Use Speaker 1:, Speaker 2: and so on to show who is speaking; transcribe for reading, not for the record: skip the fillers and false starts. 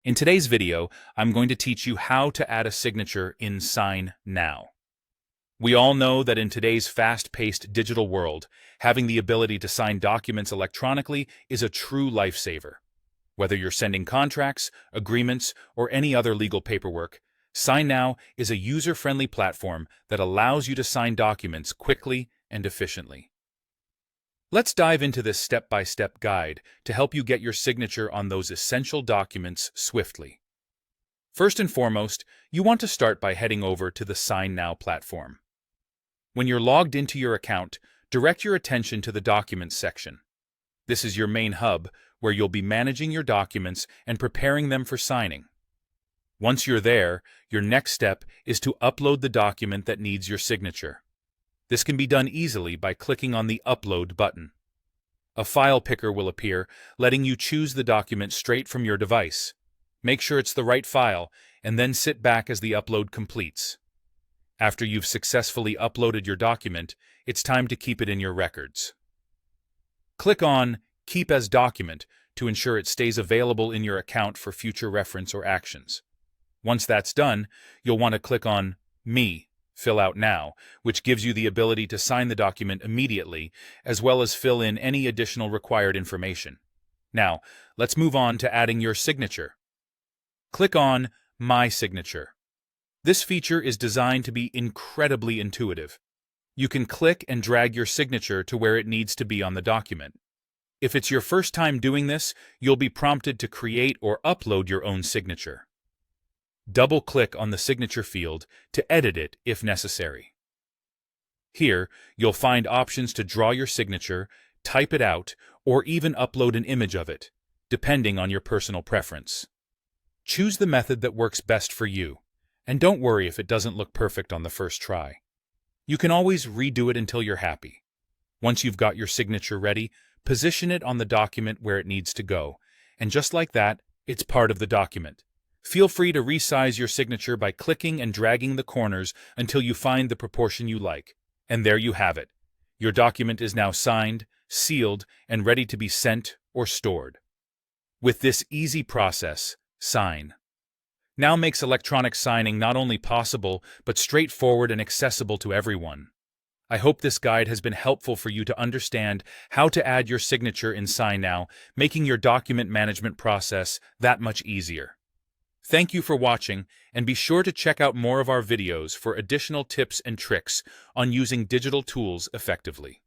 Speaker 1: In today's video, I'm going to teach you how to add a signature in SignNow. We all know that in today's fast-paced digital world, having the ability to sign documents electronically is a true lifesaver. Whether you're sending contracts, agreements, or any other legal paperwork, SignNow is a user-friendly platform that allows you to sign documents quickly and efficiently. Let's dive into this step-by-step guide to help you get your signature on those essential documents swiftly. First and foremost, you want to start by heading over to the SignNow platform. When you're logged into your account, direct your attention to the Documents section. This is your main hub where you'll be managing your documents and preparing them for signing. Once you're there, your next step is to upload the document that needs your signature. This can be done easily by clicking on the Upload button. A file picker will appear, letting you choose the document straight from your device. Make sure it's the right file, and then sit back as the upload completes. After you've successfully uploaded your document, it's time to keep it in your records. Click on Keep as Document to ensure it stays available in your account for future reference or actions. Once that's done, you'll want to click on Me, Fill Out Now, which gives you the ability to sign the document immediately, as well as fill in any additional required information. Now, let's move on to adding your signature. Click on My Signature. This feature is designed to be incredibly intuitive. You can click and drag your signature to where it needs to be on the document. If it's your first time doing this, you'll be prompted to create or upload your own signature. Double-click on the signature field to edit it if necessary. Here, you'll find options to draw your signature, type it out, or even upload an image of it, depending on your personal preference. Choose the method that works best for you, and don't worry if it doesn't look perfect on the first try. You can always redo it until you're happy. Once you've got your signature ready, position it on the document where it needs to go, and just like that, it's part of the document. Feel free to resize your signature by clicking and dragging the corners until you find the proportion you like. And there you have it. Your document is now signed, sealed, and ready to be sent or stored. With this easy process, SignNow makes electronic signing not only possible, but straightforward and accessible to everyone. I hope this guide has been helpful for you to understand how to add your signature in SignNow, making your document management process that much easier. Thank you for watching, and be sure to check out more of our videos for additional tips and tricks on using digital tools effectively.